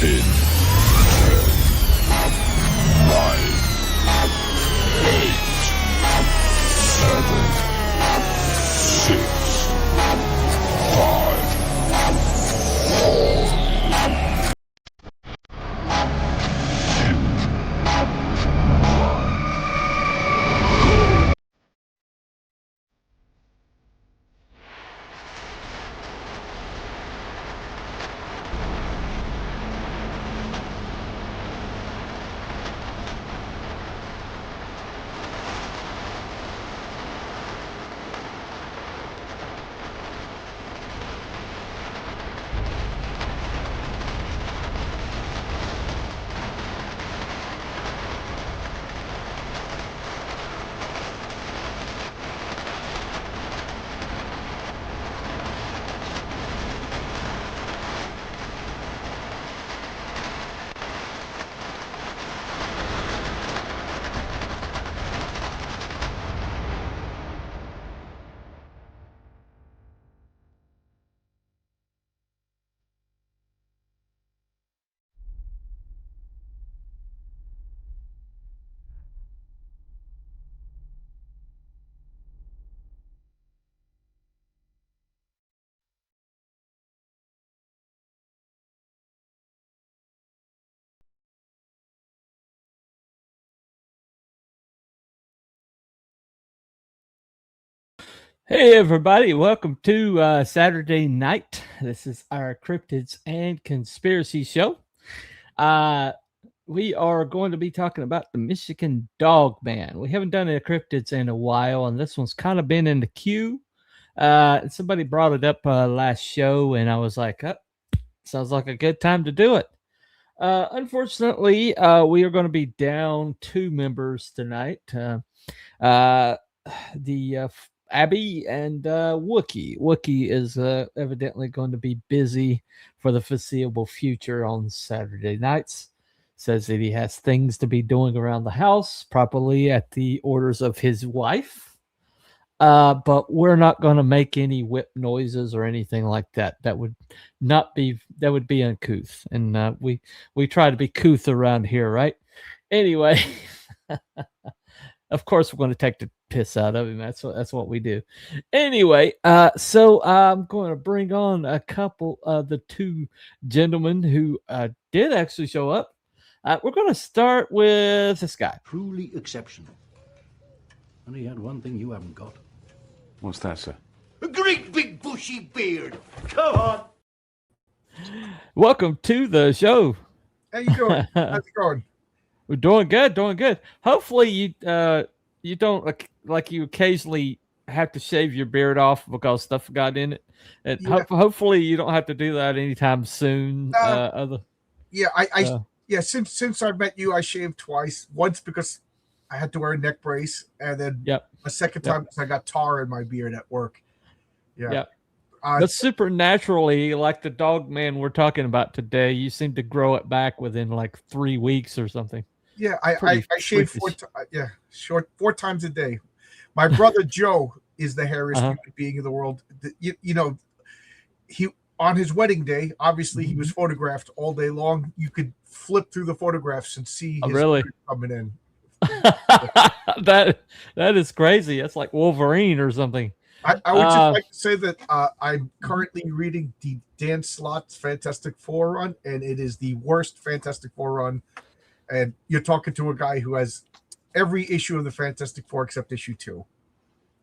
10, 9, 8, 7, 6, 5, 4, Hey everybody, welcome to Saturday night. This is our Cryptids and Conspiracy show. We are going to be talking about the Michigan Dogman. We haven't done a Cryptids in a while, and this one's kind of been in the queue. Somebody brought it up last show, and I was like, sounds like a good time to do it. Unfortunately, we are going to be down 2 members tonight. Abby and Wookie. Wookie is evidently going to be busy for the foreseeable future on Saturday nights. Says that he has things to be doing around the house, probably at the orders of his wife. But we're not going to make any whip noises or anything like that. That would be uncouth. And we try to be couth around here, right? Anyway. Of course, we're going to take the piss out of him. That's what we do. Anyway, so I'm going to bring on a couple of the 2 gentlemen who did actually show up. We're going to start with this guy. Truly exceptional. And he had one thing you haven't got. What's that, sir? A great big bushy beard. Come on. Welcome to the show. How you doing? How's it going? We're doing good. Hopefully you don't like you occasionally have to shave your beard off because stuff got in it. And Yeah. Hopefully you don't have to do that anytime soon. Since I met you, I shaved twice. Once because I had to wear a neck brace, and then a second time because I got tar in my beard at work. Yeah. But supernaturally, like the Dogman we're talking about today, you seem to grow it back within like 3 weeks or something. Yeah, I shave 4 times a day. My brother Joe is the hairiest human being in the world. He on his wedding day, obviously he was photographed all day long. You could flip through the photographs and see his beard coming in. That is crazy. That's like Wolverine or something. I would just like to say that I'm currently reading the Dan Slott's Fantastic Four run, and it is the worst Fantastic Four run. And you're talking to a guy who has every issue of the Fantastic Four except issue 2.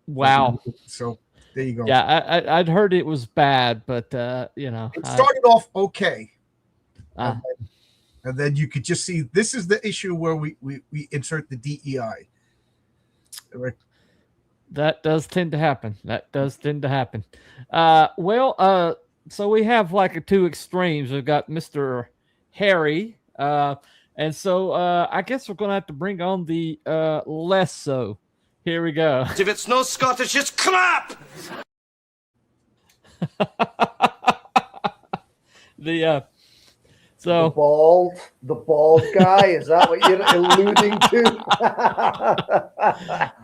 Wow. So there you go. Yeah, I'd heard it was bad, but it started off okay. And then you could just see this is the issue where we insert the DEI. That does tend to happen. So we have like 2 extremes. We've got Mr. Harry, and so I guess we're going to have to bring on the less so. Here we go. If it's no Scottish, it's crap! The bald guy, is that what you're alluding to?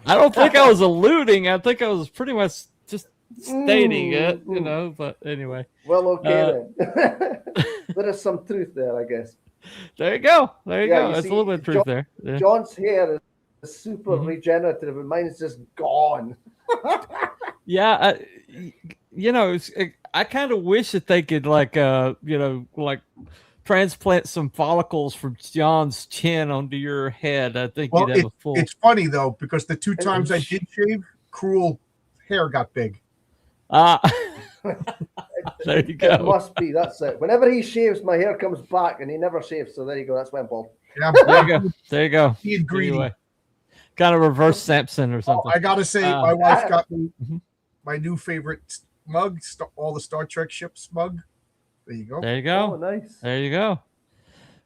I don't think I was alluding. I think I was pretty much just stating it, you know. But anyway, Well, okay then. There is some truth there, I guess. there you go. There you Yeah, go. you There's a see, little bit of truth there. Yeah. John's hair is super Mhm. regenerative, and mine's just gone. Yeah, you know, I kind of wish that they could like, you know, like transplant some follicles from John's chin onto your head. I think Well, you'd have a full. it's funny though, because the 2 times I sh- did shave, Cruel hair got big. Ah, there you It go. must be. That's it. Whenever he shaves, my hair comes back, and he never shaves. So there you go. That's why I'm bald. Yeah, There you go. There you go. being greedy. Anyway, kind of reverse Samson or Oh, something. I gotta say, Uh, my wife got me Mhm. my new favorite mug, all the Star Trek ships mug. There you go. There you Oh, go. nice. There you go.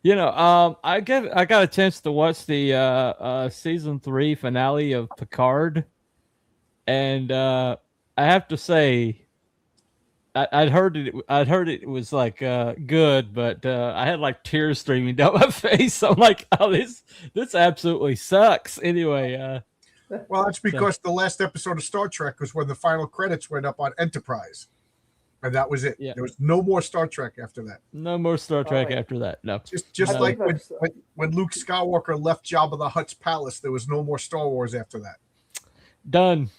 You know, I got a chance to watch the season 3 finale of Picard, and I have to say, I'd heard it was like good, but I had like tears streaming down my face. I'm like, oh, this absolutely sucks. Anyway, Well, that's because the last episode of Star Trek was when the final credits went up on Enterprise, and that was it. Yeah. There was no more Star Trek after that. no more Star Trek Alright. after that. No. Just No. like I think when Luke Skywalker left Jabba the Hutt's palace, there was no more Star Wars after that. Done.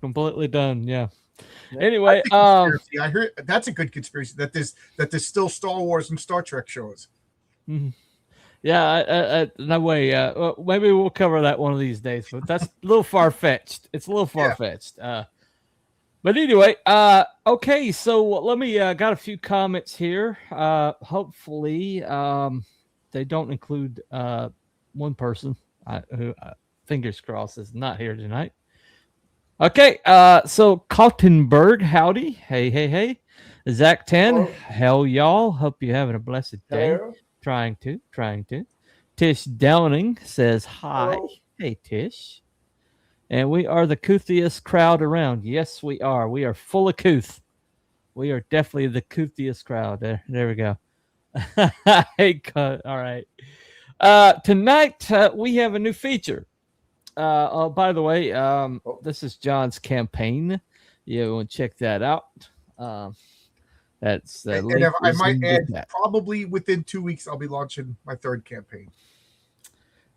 Completely done. Yeah. Yeah. Anyway, That's a conspiracy. I heard that's a good conspiracy that there's still Star Wars and Star Trek shows. mhm. Yeah, no way. Well, maybe we'll cover that one of these days, but that's a little far fetched. It's a little far fetched. But anyway, okay. So let me got a few comments here. Hopefully, they don't include one person who, fingers crossed, is not here tonight. Okay, so Kaltenberg, howdy. Hey. Zach 10, Hello. hell y'all. Hope you're having a blessed day. Hello. Trying to. Tish Downing says hi. Hello. Hey, Tish. And we are the coothiest crowd around. Yes, we are. We are full of couth. We are definitely the coothiest crowd. There we go. Hey, all right. Tonight, we have a new feature. Oh, by the way, this is John's campaign. You want to check that out. That's the And link if I is might in the add, chat. probably within 2 weeks, I'll be launching my 3rd campaign.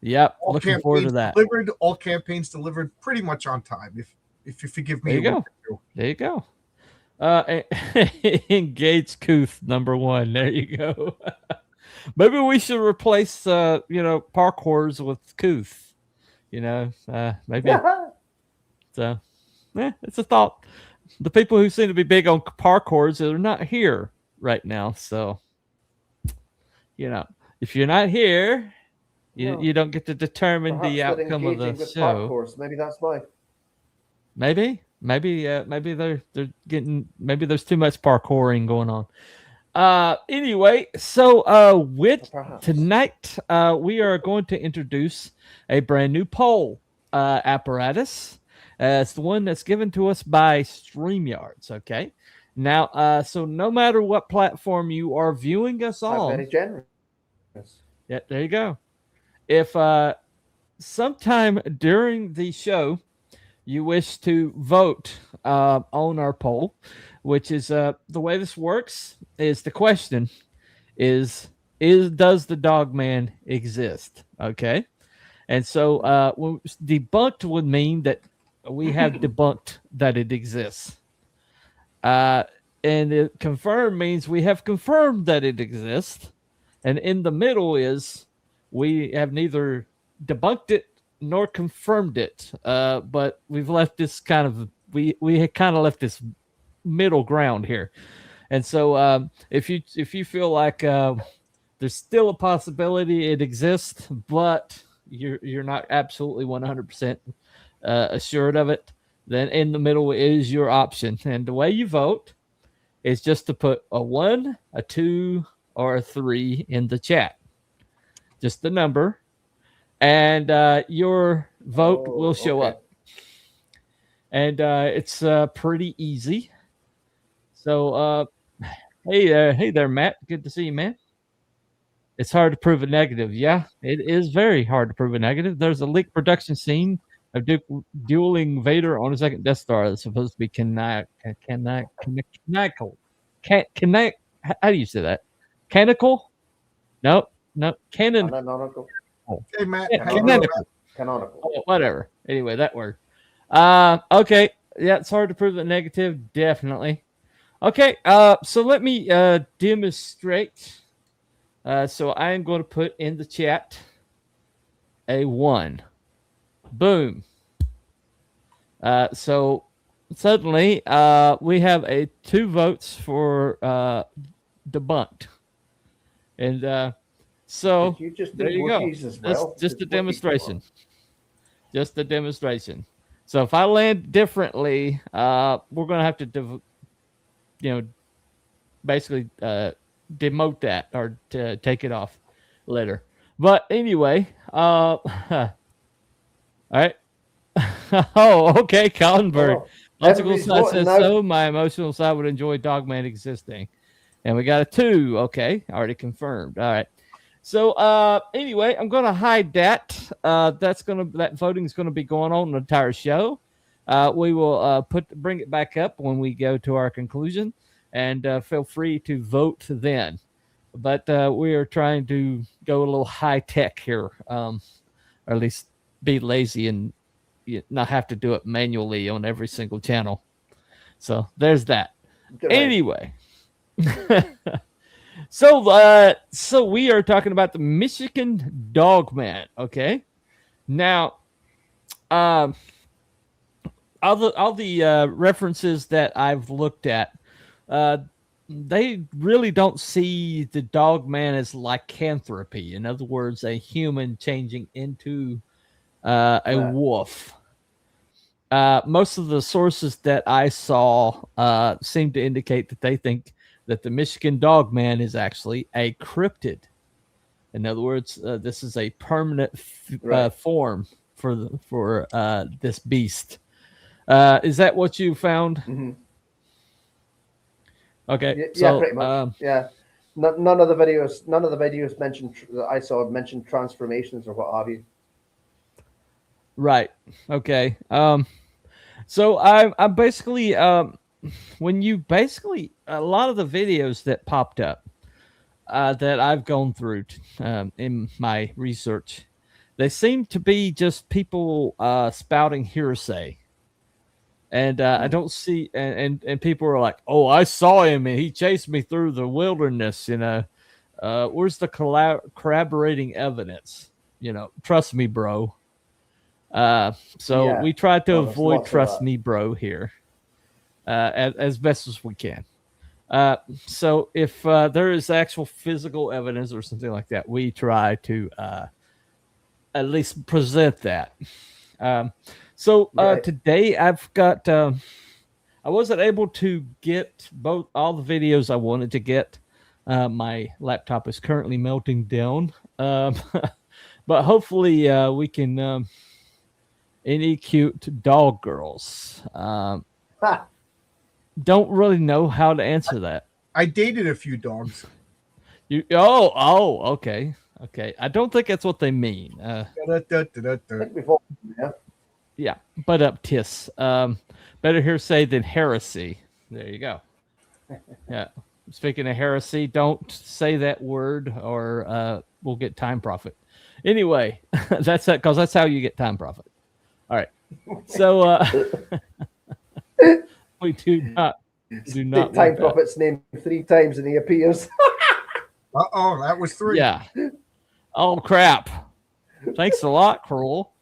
Yep, All looking forward to campaigns that. delivered. All campaigns delivered pretty much on time. If you forgive me, There you a go. week or two. There you go. Engage Couth #1. There you go. Maybe we should replace parkours with Couth. Maybe. So, it's a thought. The people who seem to be big on parkours are not here right now. So, if you're not here, you don't get to determine Perhaps the they're outcome of the engaging with show. parkours. Maybe that's why. Maybe they're getting, maybe there's too much parkouring going on. Anyway, so with Perhaps. tonight, we are going to introduce a brand new poll apparatus. It's the one that's given to us by StreamYards. Okay, now, so no matter what platform you are viewing us I'm on, very generous. yeah, there you go. If sometime during the show you wish to vote on our poll, which is the way this works is the question is does the Dogman exist? Okay, and so debunked would mean that we have debunked that it exists, and it confirmed means we have confirmed that it exists, and in the middle is we have neither debunked it nor confirmed it, but we've left this kind of we had kind of left this middle ground here, and so if you feel like there's still a possibility it exists, but you're not absolutely 100% assured of it, then in the middle is your option, and the way you vote is just to put a 1, a 2, or a 3 in the chat, just the number. And your vote will show up. And it's pretty easy. So, hey there, Matt. Good to see you, man. It's hard to prove a negative. Yeah, it is very hard to prove a negative. There's a leak production scene of dueling Vader on a second Death Star that's supposed to be canonical. How do you say that? Canonical? No, canon. Canonical. Hey, Matt. Yeah, How you doing, canonical. Canonical. Oh, whatever. Anyway, that word. Okay. Yeah, it's hard to prove the negative. Definitely. Okay. So let me demonstrate. So I am going to put in the chat a 1. Boom. So suddenly we have 2 votes for debunked. And so Did you just do there you go. Wookiees as That's well? just Did a Wookiees demonstration. Just a demonstration. So if I land differently, we're going to have to, basically demote that or take it off later. But anyway, all right. Oh, okay, Collinberg. Oh, Logical everybody's side voting says now. so. My emotional side would enjoy Dogman existing. And we got a 2. Okay, already confirmed. All right. So anyway, I'm gonna hide that. That voting is gonna be going on the entire show. We will bring it back up when we go to our conclusion, and feel free to vote then. But we are trying to go a little high tech here, or at least be lazy and not have to do it manually on every single channel. So there's that. Right. Anyway. So we are talking about the Michigan Dogman. Okay. Now, all the references that I've looked at, they really don't see the Dogman as lycanthropy. In other words, a human changing into a wolf. Most of the sources that I saw seem to indicate that they think that the Michigan Dogman is actually a cryptid. In other words, this is a permanent form for this beast. Is that what you found? Mm-hmm. Okay, yeah, pretty much. Yeah, none of the videos mentioned that I saw mentioned transformations or what have you. Right. Okay. So I basically when you basically a lot of the videos that popped up that I've gone through in my research, they seem to be just people spouting hearsay. And I don't see, and people are like, "Oh, I saw him, and he chased me through the wilderness." Where's the corroborating evidence? Trust me, bro. We try to avoid trust me, bro, here as best as we can. So if there is actual physical evidence or something like that, we try to at least present that. Today I've got, I wasn't able to get all the videos I wanted to get. My laptop is currently melting down. But hopefully we can, any cute dog girls. Don't really know how to answer that. I dated a few dogs. Okay. I don't think that's what they mean. Yeah, but up tis. Better hearsay than heresy. There you go. Yeah. Speaking of heresy, don't say that word or we'll get time profit. Anyway, that's that because that's how you get time profit. All right. So we do not time profit's named 3 times and he appears. That was 3. Yeah. Oh crap. Thanks a lot, Cruel.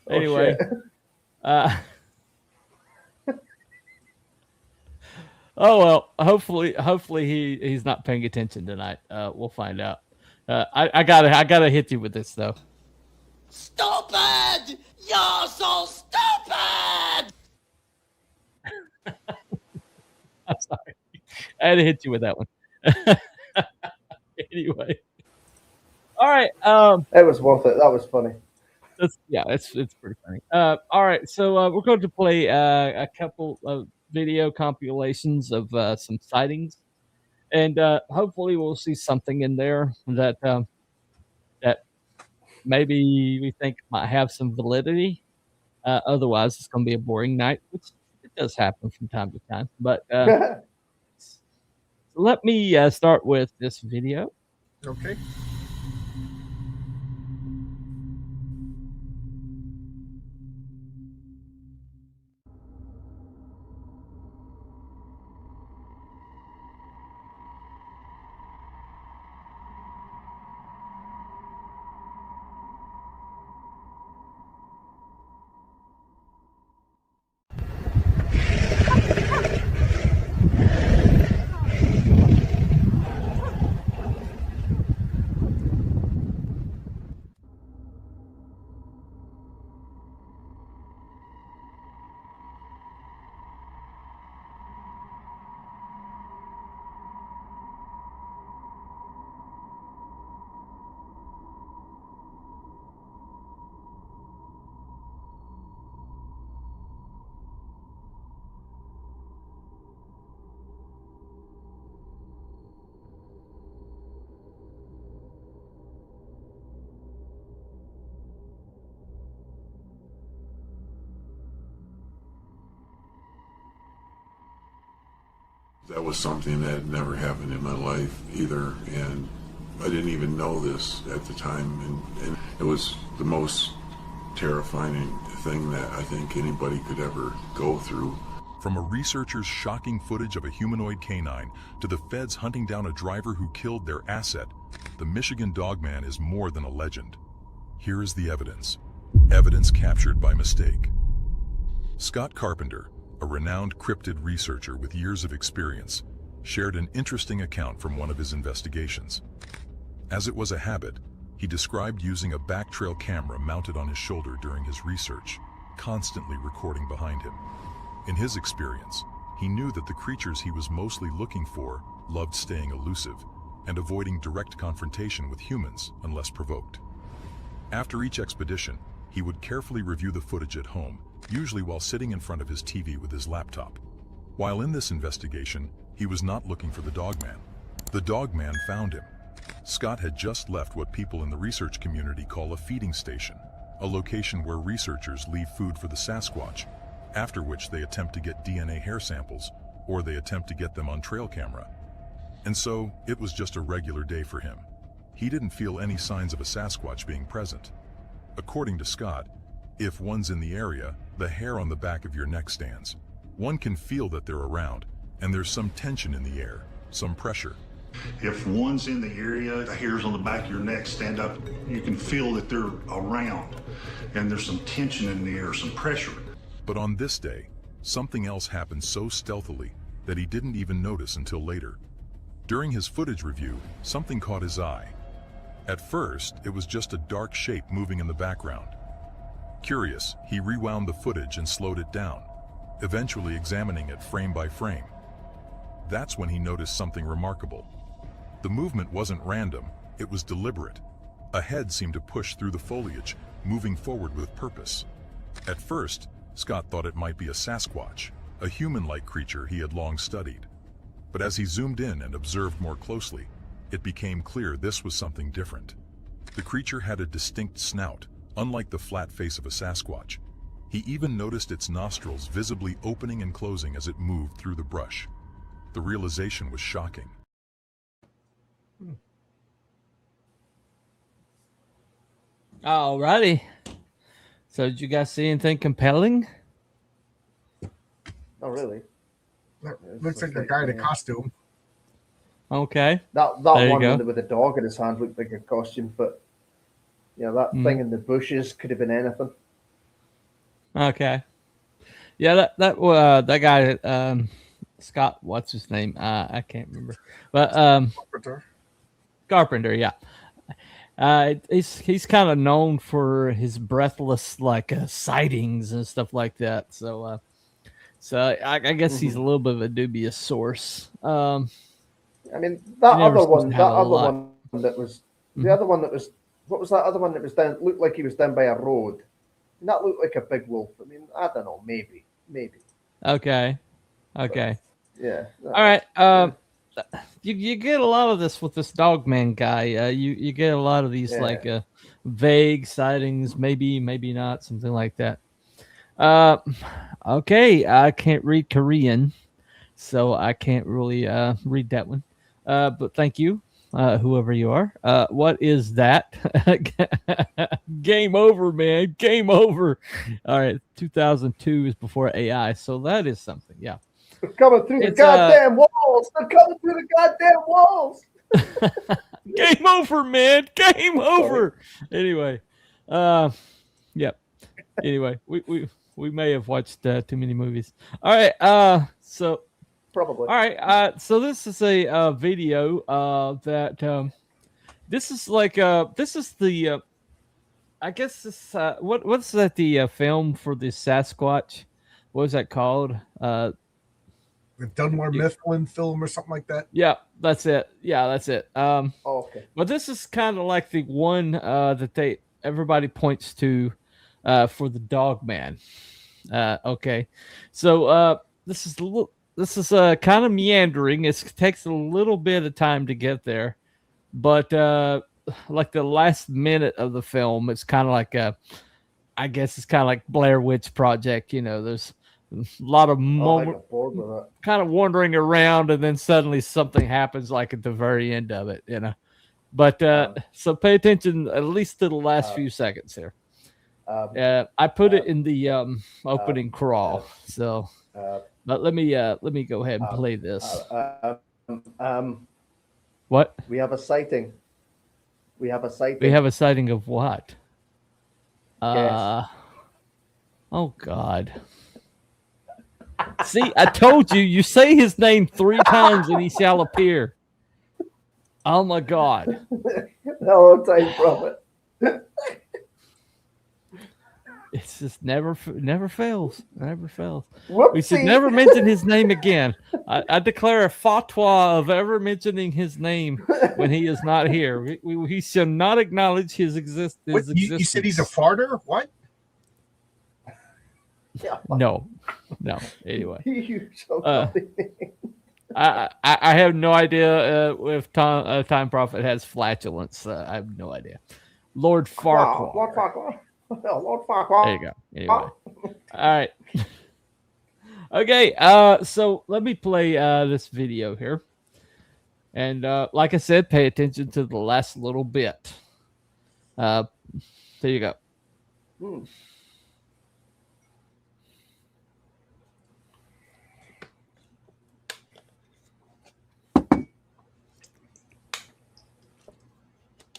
Anyway. Oh well, hopefully he's not paying attention tonight. We'll find out. I gotta hit you with this though. Stupid! You're so stupid! I'm sorry. I had to hit you with that one. Anyway. All right. It was worth it. That was funny. It's pretty funny. All right. So we're going to play a couple of video compilations of some sightings. And hopefully we'll see something in there that that maybe we think might have some validity. Otherwise, it's going to be a boring night, which it does happen from time to time. But let me start with this video. Okay. That was something that had never happened in my life either, and I didn't even know this at the time, and it was the most terrifying thing that I think anybody could ever go through. From a researcher's shocking footage of a humanoid canine to the feds hunting down a driver who killed their asset, the Michigan Dogman is more than a legend. Here is the evidence. Evidence captured by mistake. Scott Carpenter, a renowned cryptid researcher with years of experience, shared an interesting account from one of his investigations. As it was a habit, he described using a backtrail camera mounted on his shoulder during his research, constantly recording behind him. In his experience, he knew that the creatures he was mostly looking for loved staying elusive and avoiding direct confrontation with humans unless provoked. After each expedition, he would carefully review the footage at home, usually while sitting in front of his TV with his laptop. While in this investigation, he was not looking for the Dogman. The Dogman found him. Scott had just left what people in the research community call a feeding station, a location where researchers leave food for the Sasquatch, after which they attempt to get DNA hair samples, or they attempt to get them on trail camera. And so, it was just a regular day for him. He didn't feel any signs of a Sasquatch being present. According to Scott, if one's in the area, the hair on the back of your neck stands. One can feel that they're around, and there's some tension in the air, some pressure. If one's in the area, the hairs on the back of your neck stand up, you can feel that they're around, and there's some tension in the air, some pressure. But on this day, something else happened so stealthily that he didn't even notice until later. During his footage review, something caught his eye. At first, it was just a dark shape moving in the background. Curious, he rewound the footage and slowed it down, eventually examining it frame by frame. That's when he noticed something remarkable. The movement wasn't random, it was deliberate. A head seemed to push through the foliage, moving forward with purpose. At first, Scott thought it might be a Sasquatch, a human-like creature he had long studied. But as he zoomed in and observed more closely, it became clear this was something different. The creature had a distinct snout, unlike the flat face of a Sasquatch. He even noticed its nostrils visibly opening and closing as it moved through the brush. The realization was shocking. Alrighty. So did you guys see anything compelling? Not really. Looks like a guy in a costume. Okay. That There you one go. with the dog in his hand looked like a costume, but that thing in the bushes could have been anything. Okay. Yeah, that guy, Scott, what's his name? I can't remember. But Carpenter, yeah. He's kind of known for his breathless sightings and stuff like that. So I guess he's a little bit of a dubious source. I mean, that never other supposed one, to that have a other lot. one that was the other one that was. What was that other one that was down? Looked like he was down by a road. And that looked like a big wolf. I mean, I don't know, maybe. Okay. But, yeah. All right. You get a lot of this with this Dogman guy. You get a lot of these vague sightings, maybe not, something like that. Uh, okay, I can't read Korean, so I can't really read that one. But thank you, whoever you are. What is that? Game over, man. Game over. All right, 2002 is before AI, so that is something. Yeah. They're coming through the It's, goddamn walls. They're coming through the goddamn walls. Game over, man. Game over. Anyway, yep. Anyway, we may have watched too many movies. All right. So Probably. all right. So this is a video that this is like this is the I guess this what's that the film for the Sasquatch? What was that called? The Dunmore Mifflin film or something like that. Yeah, that's it. Yeah, that's it. Okay. But this is kind of like the one that everybody points to for the Dogman. Okay, so this is kind of meandering. It takes a little bit of time to get there, but like the last minute of the film, it's kind of like I guess it's kind of like Blair Witch Project. You know, there's a lot of I got bored with it. kind of wandering around, and then suddenly something happens, like at the very end of it. You know, but so pay attention at least to the last few seconds here. I put it in the opening crawl. So, but let me go ahead and play this. What? We have a sighting. We have a sighting. We have a sighting of what? Yes. Oh God. See, I told you. You say his name 3 times and he shall appear. Oh my God. Hello, time prophet. It's just never fails. Never fails. Whoopsie. We should never mention his name again. I declare a fatwa of ever mentioning his name when he is not here. We shall not acknowledge his existence. You said he's a farter? What? Yeah. No. Anyway, You so I have no idea if Time Prophet has flatulence. I have no idea. Lord Farquhar. Lord Farquhar. Lord Farquhar. There you go. Anyway. All right. Okay. So let me play this video here. And like I said, pay attention to the last little bit. There you go.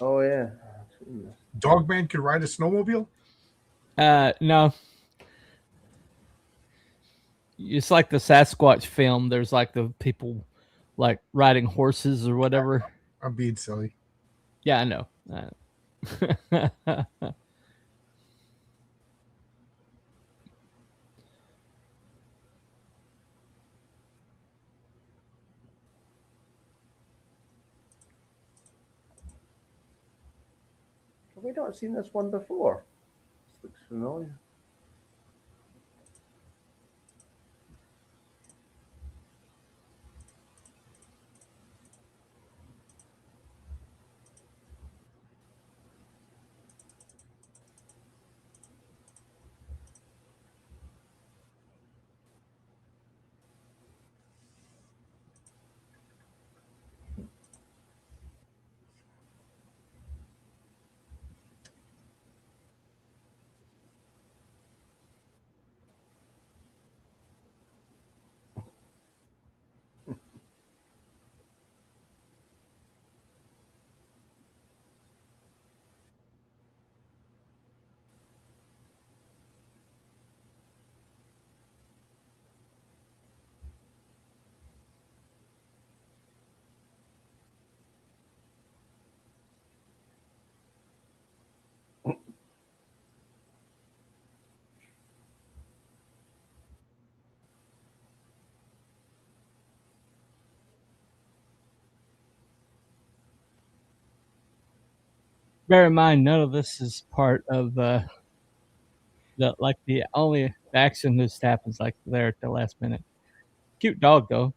Oh yeah. Dogman could ride a snowmobile? No. It's like the Sasquatch film. There's like the people like riding horses or whatever. I'm being silly. Yeah, I know. Have we not seen this one before? This looks familiar. Bear in mind, none of this is part of the only action that just happens like there at the last minute. Cute dog though.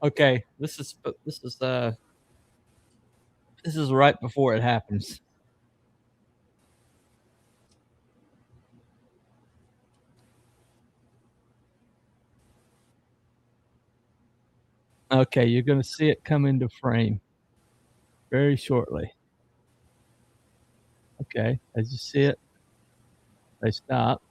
Okay, this is right before it happens. Okay, you're going to see it come into frame very shortly. Okay, as you see it, they stop.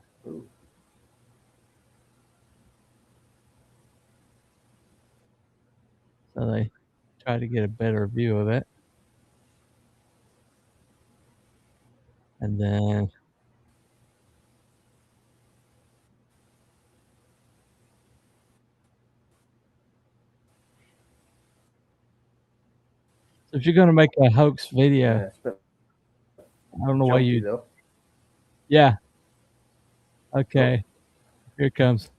So they try to get a better view of it. And then so if you're going to make a hoax video, Yeah, it's a bit I don't know why jumpy you. though. Yeah. Okay. Here it comes.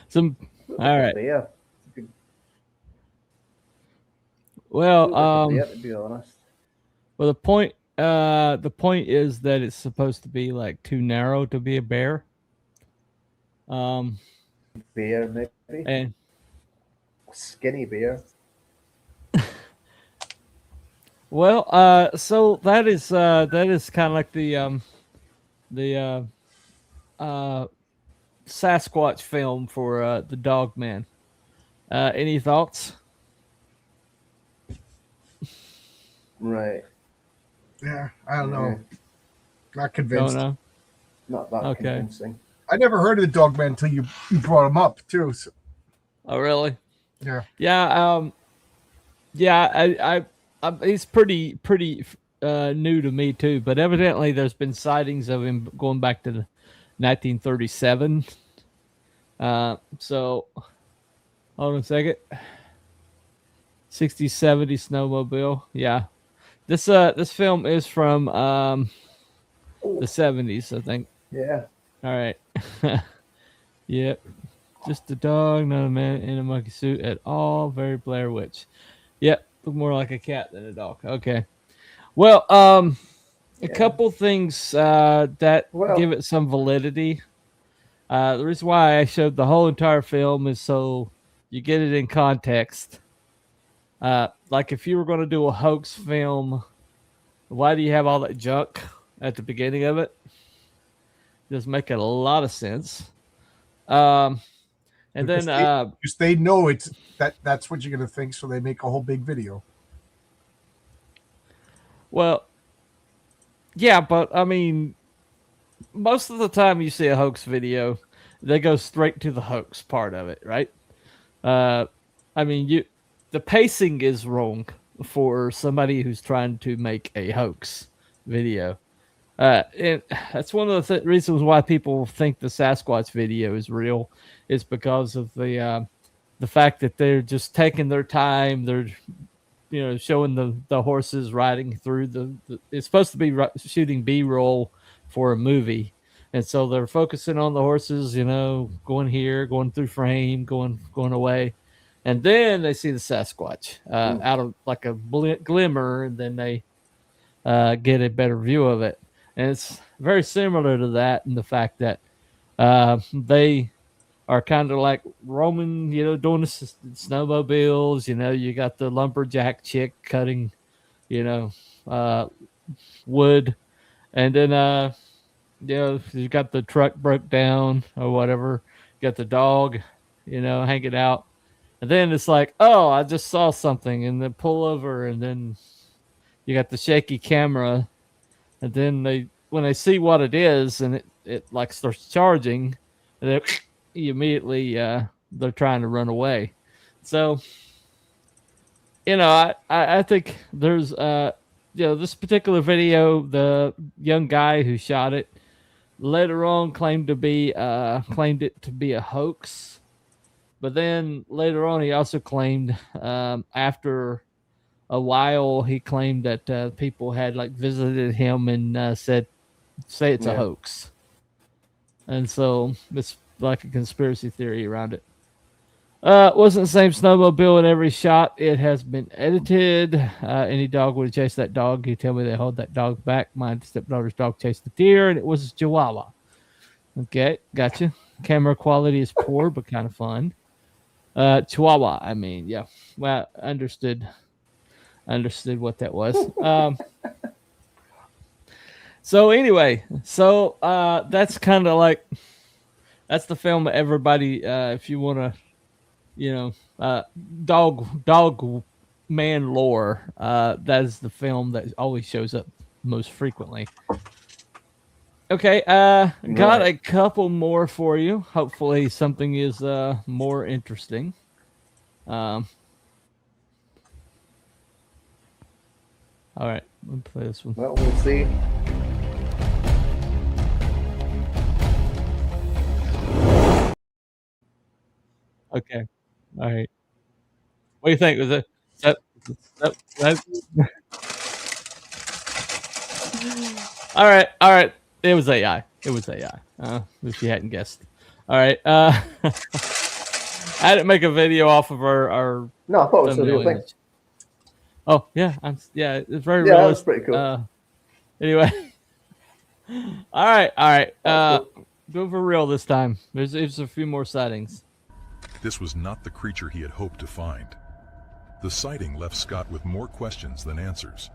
Some. All right. Bear. Well, Looks like a bear, to be honest. well, the point is that it's supposed to be like too narrow to be a bear. Bear, maybe. And Skinny bear. well, so that is kind of like the Sasquatch film for the Dogman. Any thoughts? Right. Yeah, I don't know. Not No, convinced. no. Not that Okay. convincing. I never heard of the Dogman until you brought him up too. So, Oh, really? yeah. Yeah. Yeah. He's pretty new to me too. But evidently, there's been sightings of him going back to 1937. So hold on a second. 60, 70 snowmobile. Yeah. This film is from the 70s, I think. Yeah. All right. Yep. Just a dog, not a man in a monkey suit at all. Very Blair Witch. Yep. Look more like a cat than a dog. Okay. Well, a couple things that give it some validity. The reason why I showed the whole entire film is so you get it in context. Like if you were going to do a hoax film, why do you have all that junk at the beginning of it? Does make a lot of sense. And Because then because they know it's that's what you're gonna think, so they make a whole big video. well, yeah, but I mean, most of the time you see a hoax video, they go straight to the hoax part of it, right? I mean, the pacing is wrong for somebody who's trying to make a hoax video. And that's one of the reasons why people think the Sasquatch video is real, is because of the fact that they're just taking their time. They're showing the horses riding through the it's supposed to be shooting B-roll for a movie, and so they're focusing on the horses, going here, going through frame, going away, and then they see the Sasquatch out of like a glimmer, and then they get a better view of it. And it's very similar to that in the fact that they are kind of like roaming, doing the snowmobiles. You got the lumberjack chick cutting, wood, and then you got the truck broke down or whatever. You got the dog, hanging out, and then it's like, oh, I just saw something, and then pull over, and then you got the shaky camera. And then when they see what it is, and it like starts charging, and then immediately they're trying to run away. So, I think there's this particular video, the young guy who shot it later on claimed it to be a hoax, but then later on he also claimed after a while, he claimed that people had like visited him and say it's a hoax, and so it's like a conspiracy theory around it. Wasn't the same snowmobile in every shot. It has been edited. Any dog would have chased that dog. You tell me they hold that dog back. My stepdaughter's dog chased the deer, and it was a Chihuahua. Okay, gotcha. camera quality is poor, but kind of fun. Chihuahua. I mean, yeah. Well, understood what that was. So anyway, that's kind of like that's the film. Everybody, if you want to, dog man lore, that is the film that always shows up most frequently. Okay, got a couple more for you. Hopefully, something is more interesting. All right, let me play this one. Well, we'll see. Okay, all right. What do you think? Was it? All right. It was AI. If you hadn't guessed. All right. I didn't make a video off of our No, I thought it was a real thing. Oh yeah, it's very Yeah, realistic. that's pretty cool. Anyway, all right. Go for real this time. There's a few more sightings. This was not the creature he had hoped to find. The sighting left Scott with more questions than answers.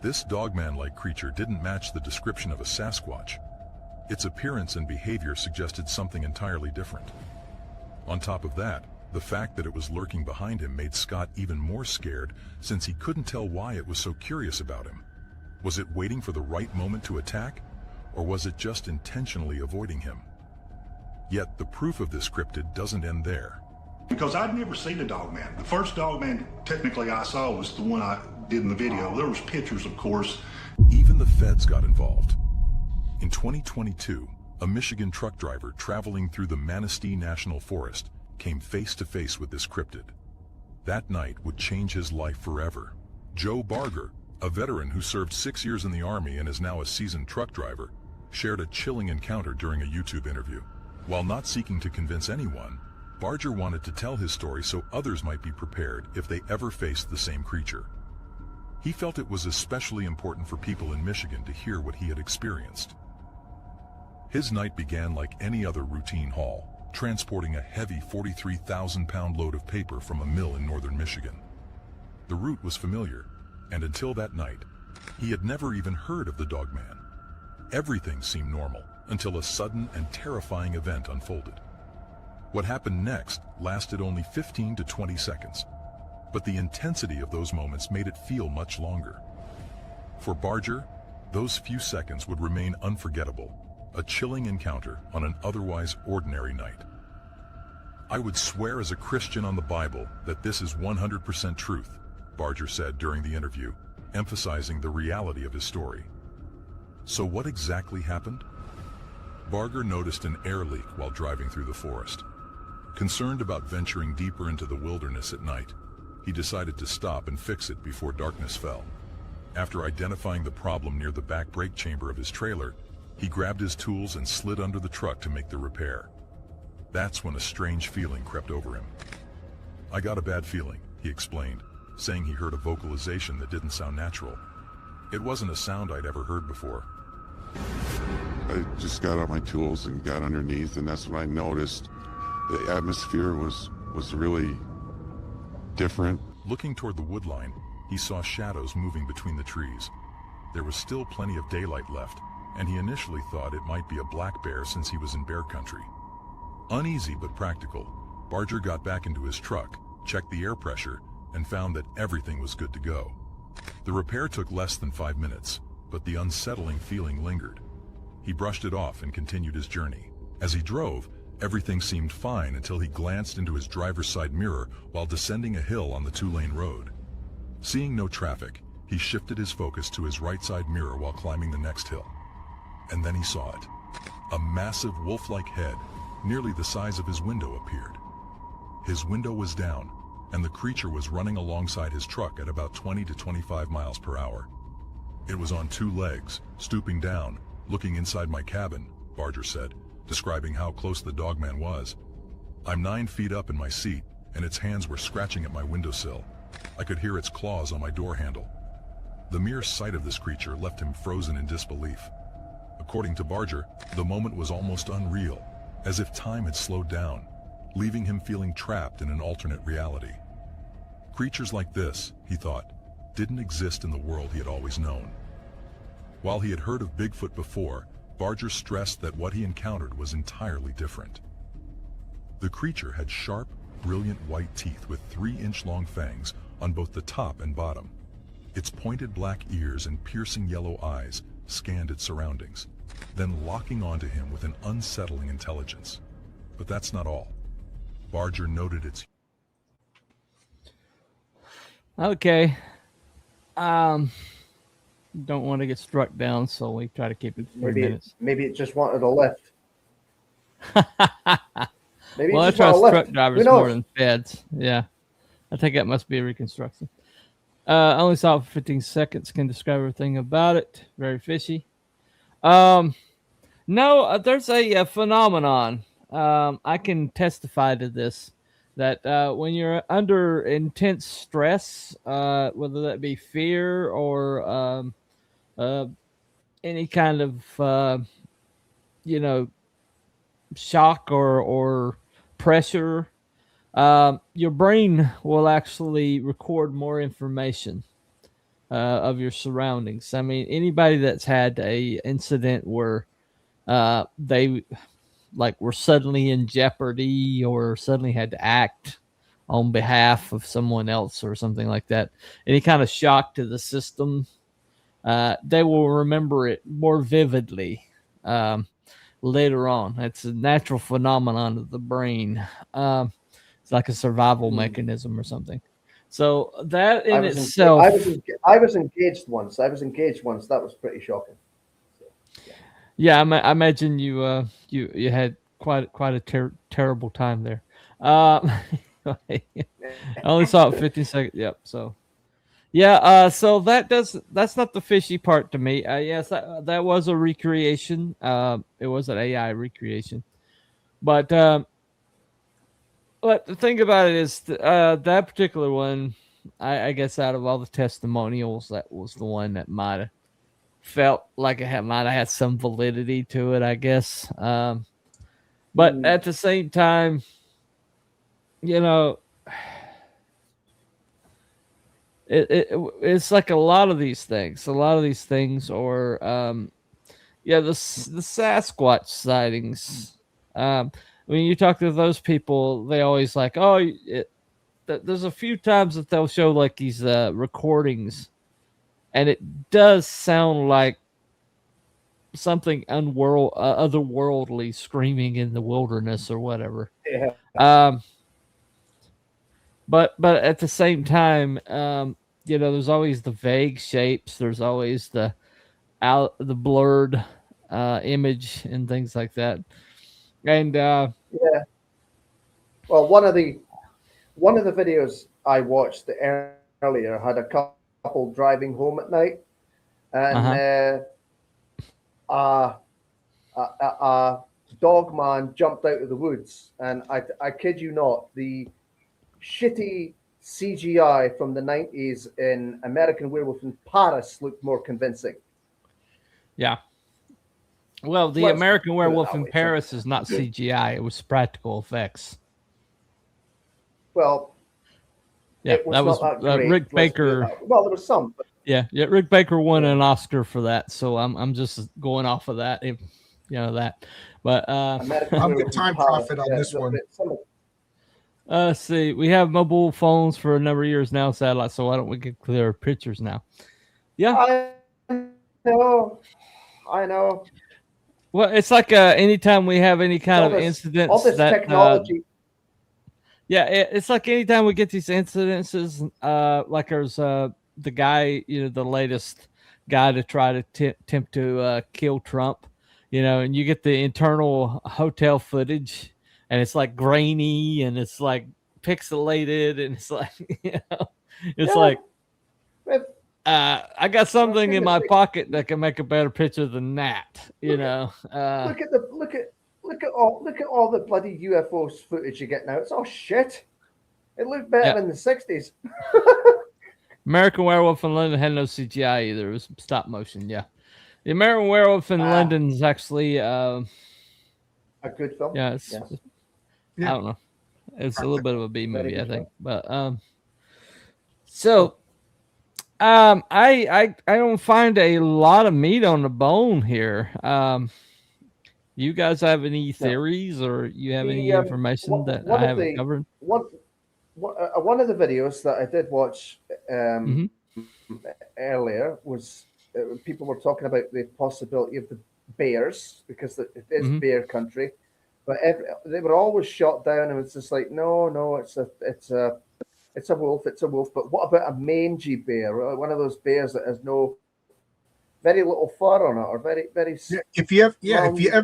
This dogman-like creature didn't match the description of a Sasquatch. Its appearance and behavior suggested something entirely different. On top of that, the fact that it was lurking behind him made Scott even more scared, since he couldn't tell why it was so curious about him. Was it waiting for the right moment to attack, or was it just intentionally avoiding him? Yet the proof of this cryptid doesn't end there. Because I'd never seen a dogman. The first dogman technically I saw was the one I did in the video. There was pictures, of course. Even the feds got involved. In 2022, a Michigan truck driver traveling through the Manistee National Forest came face to face with this cryptid. That night would change his life forever. Joe Barger, a veteran who served 6 years in the Army and is now a seasoned truck driver, shared a chilling encounter during a YouTube interview. While not seeking to convince anyone, Barger wanted to tell his story so others might be prepared if they ever faced the same creature. He felt it was especially important for people in Michigan to hear what he had experienced. His night began like any other routine haul, transporting a heavy 43,000-pound load of paper from a mill in northern Michigan. The route was familiar, and until that night, he had never even heard of the Dogman. Everything seemed normal until a sudden and terrifying event unfolded. What happened next lasted only 15 to 20 seconds, but the intensity of those moments made it feel much longer. For Barger, those few seconds would remain unforgettable, a chilling encounter on an otherwise ordinary night. "I would swear as a Christian on the Bible that this is 100% truth," Barger said during the interview, emphasizing the reality of his story. So what exactly happened? Barger noticed an air leak while driving through the forest. Concerned about venturing deeper into the wilderness at night, he decided to stop and fix it before darkness fell. After identifying the problem near the back brake chamber of his trailer, he grabbed his tools and slid under the truck to make the repair. That's when a strange feeling crept over him. "I got a bad feeling," he explained, saying he heard a vocalization that didn't sound natural. It wasn't a sound I'd ever heard before. I just got out my tools and got underneath, and that's when I noticed the atmosphere was really different. Looking toward the wood line, he saw shadows moving between the trees. There was still plenty of daylight left, and he initially thought it might be a black bear since he was in bear country. Uneasy but practical, Barger got back into his truck, checked the air pressure, and found that everything was good to go. The repair took less than 5 minutes, but the unsettling feeling lingered. He brushed it off and continued his journey. As he drove, everything seemed fine until he glanced into his driver's side mirror while descending a hill on the 2-lane road. Seeing no traffic, he shifted his focus to his right side mirror while climbing the next hill. And then he saw it. A massive wolf-like head, nearly the size of his window, appeared. His window was down, and the creature was running alongside his truck at about 20 to 25 miles per hour. "It was on 2 legs, stooping down, looking inside my cabin," Barger said, describing how close the Dogman was. "I'm 9 feet up in my seat, and its hands were scratching at my windowsill. I could hear its claws on my door handle." The mere sight of this creature left him frozen in disbelief. According to Barger, the moment was almost unreal. as if time had slowed down, leaving him feeling trapped in an alternate reality. Creatures like this, he thought, didn't exist in the world he had always known. While he had heard of Bigfoot before, Barger stressed that what he encountered was entirely different. The creature had sharp, brilliant white teeth with 3-inch-long fangs on both the top and bottom. Its pointed black ears and piercing yellow eyes scanned its surroundings, then locking onto him with an unsettling intelligence. But that's not all. Barger noted its... Okay. Don't want to get struck down, so we try to keep it 3 minutes. Maybe it just wanted a lift. Maybe Well, I it just wanted trust a truck lift. drivers more than feds. Yeah. I think that must be a reconstruction. I only saw it for 15 seconds. Can describe everything about it. Very fishy. No, there's a phenomenon. I can testify to this. That when you're under intense stress, whether that be fear or any kind of shock or pressure, your brain will actually record more information of your surroundings. I mean, anybody that's had a incident where they were suddenly in jeopardy or suddenly had to act on behalf of someone else or something like that, any kind of shock to the system, they will remember it more vividly later on. It's a natural phenomenon of the brain. It's like a survival mechanism or something. So that in itself... I was engaged once. That was pretty shocking. Yeah, I imagine you had quite a terrible time there. I only saw it 15 seconds. Yep. So, yeah. So that's not the fishy part to me. Yes, that was a recreation. It was an AI recreation, but the thing about it is that particular one, I guess out of all the testimonials, that was the one that might have felt like it might have had some validity to it, I guess. But at the same time, it's like a lot of these things. Or the Sasquatch sightings. When you talk to those people, they always like, there's a few times that they'll show like these recordings. And it does sound like something otherworldly screaming in the wilderness or whatever. Yeah. But at the same time, there's always the vague shapes. There's always the blurred image and things like that. And yeah. Well, one of the videos I watched earlier had a couple driving home at night, and Dogman jumped out of the woods, and I kid you not, the shitty CGI from the 90s in American Werewolf in Paris looked more convincing. Yeah. Well, the American Werewolf in Paris is not CGI; it was practical effects. Well. Yeah, that was Rick Baker. Well, there was some. But... Yeah, Rick Baker won an Oscar for that, so I'm just going off of that, if you know that. But I'm the time prophet on this one. Let's see, we have mobile phones for a number of years now, satellite. So why don't we get clear pictures now? Yeah, I know. Well, it's like anytime we have any kind of incidents, all this technology. Yeah, it's like anytime we get these incidences, like there's the guy, the latest guy to try to attempt to kill Trump, and you get the internal hotel footage, and it's like grainy and it's like pixelated, and it's like, like, I got something in my pocket that can make a better picture than that, Look at all the bloody UFO footage you get now. It's all shit. It looked better in the 60s. American Werewolf in London had no CGI either. It was stop motion. Yeah, the American Werewolf in London is actually A good film. Yeah, it's, Yes. I don't know. It's a little bit of a B Very movie, I good think. film. But so I don't find a lot of meat on the bone here. You guys have any theories or you have any The information that I haven't covered? one of the videos that I did watch Mhm. earlier was people were talking about the possibility of the bears because it is Mhm. bear country, but they were always shot down, and it's just like no, it's a wolf, it's a wolf. But what about a mangy bear, one of those bears that has no very little fur on it, or very If you ever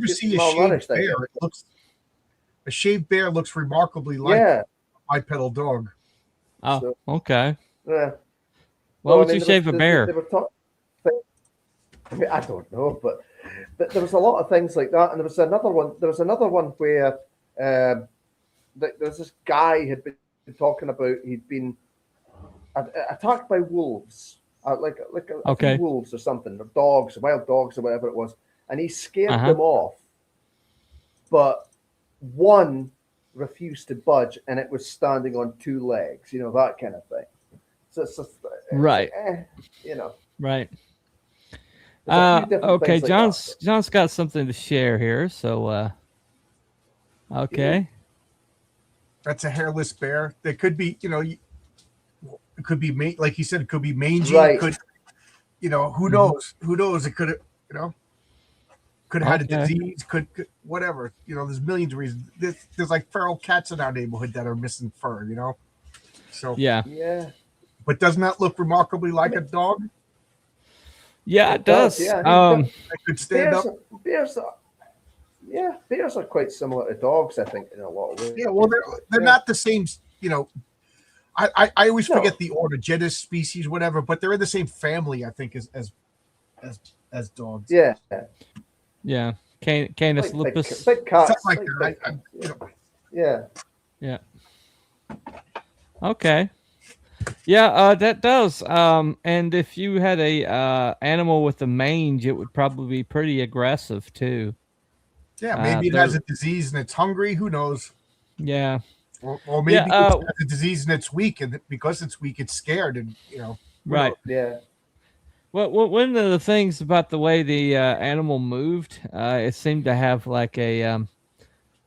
see a shaved malnourished, I bear, guess. a shaved bear looks remarkably like Yeah. a bipedal dog. Oh, So, okay. yeah. Why would you shave a bear? They were talking. I mean, I don't know, but there was a lot of things like that, and there was another one. There was another one where there's this guy had been talking about he'd been attacked by wolves, like a few Okay. wolves or something, or dogs, wild dogs, or whatever it was, and he scared Uh-huh. them off, but one refused to budge, and it was standing on two legs, that kind of thing. So it's just Right. you know. Right. There's a few different Okay, things like John's got something to share here, so okay. That's a hairless bear. They could be, it could be like you said, it could be mangy. Right. Could, who knows? Who knows? It could have, could have had a Okay. disease. Could whatever. There's millions of reasons. There's like feral cats in our neighborhood that are missing fur. So Yeah. Yeah. But doesn't that look remarkably like a dog? Yeah, it does. Yeah. That could stand up. Bears are quite similar to dogs, I think, in a lot of ways. Yeah, well, they're not the same. I always forget the order, genus, species, whatever, but they're in the same family, I think, as dogs. Yeah. Yeah. Canis lupus. Big cats. Something like that. Yeah. Yeah. Okay. Yeah, that does. And if you had a animal with a mange, it would probably be pretty aggressive too. Yeah, maybe it has a disease and it's hungry. Who knows? Yeah. Or maybe it has a disease and it's weak, and because it's weak, it's scared, and Right. Yeah. Well, one of the things about the way the animal moved, it seemed to have like a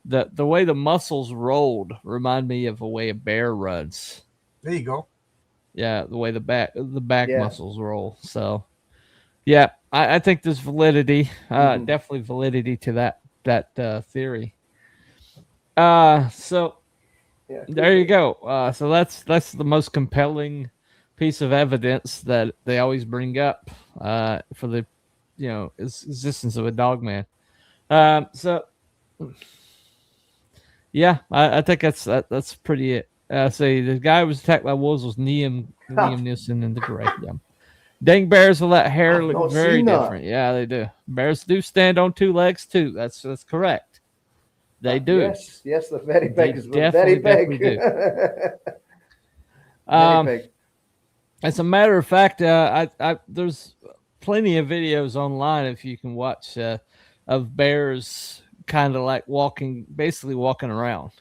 the way the muscles rolled remind me of the way a bear runs. There you go. Yeah, the way the back muscles roll. So, yeah, I think there's validity, definitely validity to that theory. So there you go. So that's the most compelling piece of evidence that they always bring up for the existence of a dogman. So yeah, I think that's pretty it. Say the guy who was attacked by wolves was Liam Neeson in the gray. Yeah. Dang bears with that hair look very different. Yeah, they do. Bears do stand on two legs too. That's correct. They do. Yes, they're very big. Definitely very big. do. Very big. As a matter of fact, there's plenty of videos online if you can watch of bears kind of like basically walking around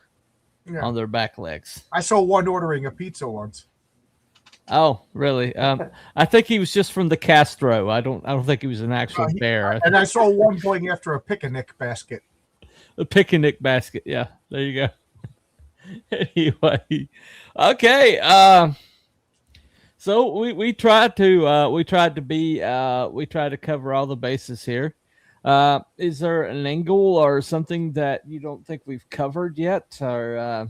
on their back legs. I saw one ordering a pizza once. Oh, really? I think he was just from the Castro. I don't think he was an actual bear. And I saw one going after a picnic basket. A picnic basket. Yeah, there you go. Anyway, okay. So we tried to cover all the bases here. Is there an angle or something that you don't think we've covered yet, or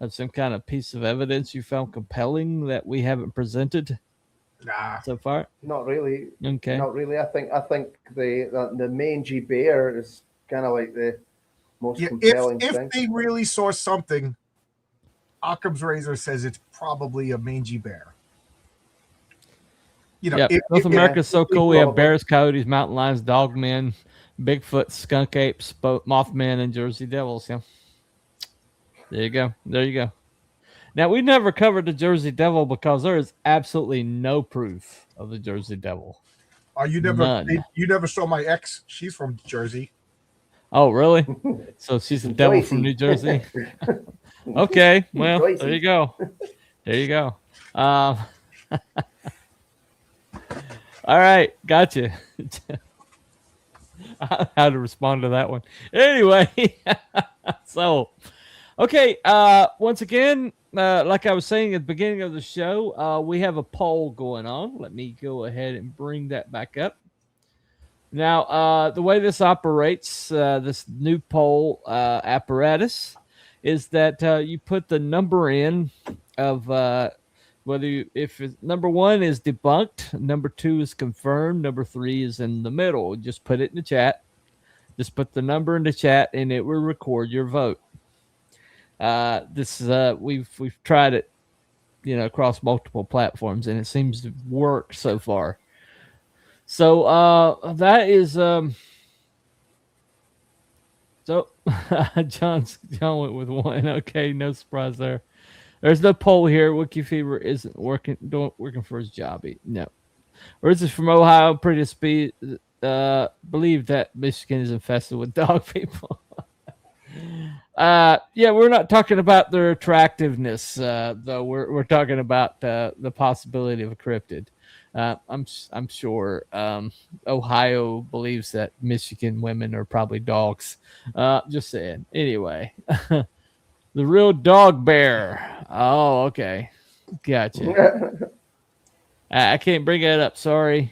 some kind of piece of evidence you found compelling that we haven't presented? Nah, so far. Not really. Okay. Not really. I think the mangy bear is kind of like the most compelling thing. If they really saw something, Occam's razor says it's probably a mangy bear. North America is so cool. We have bears, coyotes, mountain lions, dogmen, Bigfoot, skunk apes, Mothman, and Jersey Devils. Yeah. There you go. Now, we never covered the Jersey Devil because there is absolutely no proof of the Jersey Devil. You never saw my ex. She's from Jersey. Oh, really? So she's the devil from New Joycey. Jersey. Okay, well, there Joycey. you go. There you go. All right, gotcha. How to respond to that one? Anyway, so okay. Once again, like I was saying at the beginning of the show, we have a poll going on. Let me go ahead and bring that back up. Now, the way this operates, this new poll apparatus, is that you put the number in of if number 1 is debunked, number 2 is confirmed, number 3 is in the middle. Just put it in the chat. Just put the number in the chat, and it will record your vote. This we've tried it, across multiple platforms, and it seems to work so far. So that is so John went with 1. Okay, no surprise there. There's no poll here. Wiki Fever isn't working for his job. No. Or is it from Ohio? Pretty believe that Michigan is infested with dog people. Yeah, we're not talking about their attractiveness, though. We're talking about the possibility of a cryptid. I'm sure Ohio believes that Michigan women are probably dogs. Just saying. Anyway, the real dog bear. Oh, okay, gotcha. I can't bring it up. Sorry,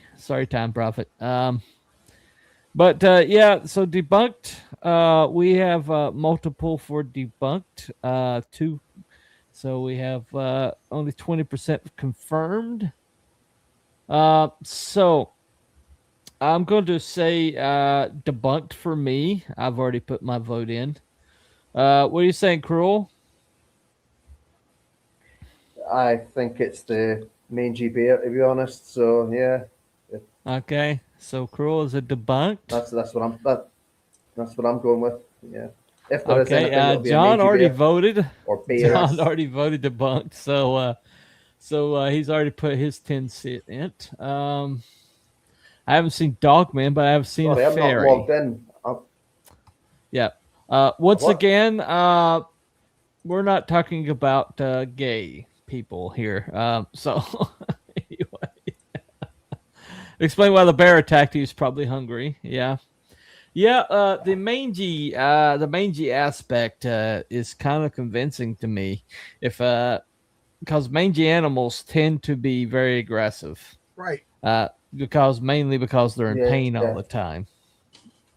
Time Prophet. But yeah, so debunked. We have multiple for debunked. 2. So we have only 20% confirmed. So I'm going to say debunked for me. I've already put my vote in. What are you saying, Cruel? I think it's the mangy bear, to be honest. So yeah. Okay, so Cruel is a debunked. That's what I'm going with. Yeah. If there is Okay, anything, it'll be a John mangy already bear voted. or bears. John already voted debunked. So he's already put his 10 cent in. I haven't seen Dogman, but I have seen a I'm fairy. not logged in. Yeah. Once What? again, we're not talking about gay people here. So anyway, explain why the bear attacked you. He's probably hungry. Yeah. Yeah, the mangy aspect is kind of convincing to me. Because mangy animals tend to be very aggressive. Right. Mainly because they're in pain all the time.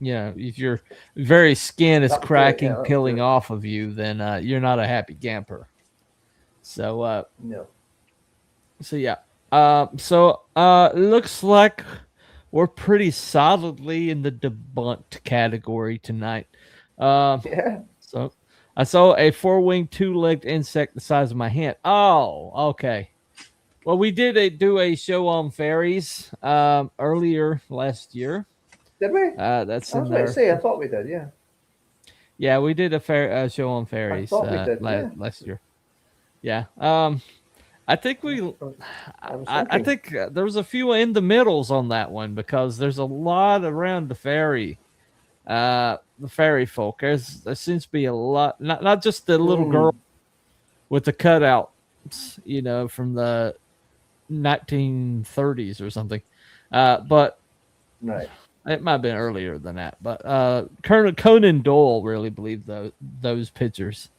If your very skin is cracking, peeling off of you, then you're not a happy camper. So no. So yeah. Looks like we're pretty solidly in the debunked category tonight. Yeah. So I saw a 4-winged, 2-legged insect the size of my hand. Oh, okay. Well, we did do a show on fairies earlier last year. Did we? That's I was going to say, I thought we did, yeah. Yeah, we did a show on fairies last year. Yeah. I think I think there was a few in the middles on that one because there's a lot around the fairy folk. There seems to be a lot, not just the little girl with the cutouts, from the 1930s or something. But right. It might have been earlier than that. But Colonel Conan Doyle really believed those pictures.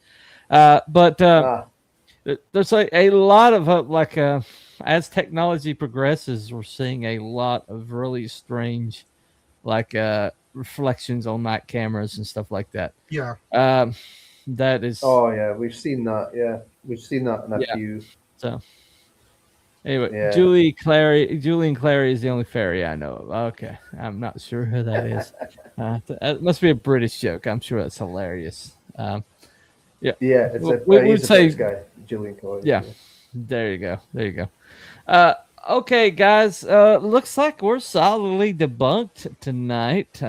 There's a lot of as technology progresses, we're seeing a lot of really strange reflections on night cameras and stuff like that. Yeah. That is. Oh yeah, we've seen that. Yeah, we've seen that in a few. So anyway, Julian Clary is the only fairy I know of. Okay, I'm not sure who that is. It must be a British joke. I'm sure that's hilarious. Yeah, it's we would say this guy, Julian Clary. Yeah, there you go. Okay, guys. Looks like we're solidly debunked tonight.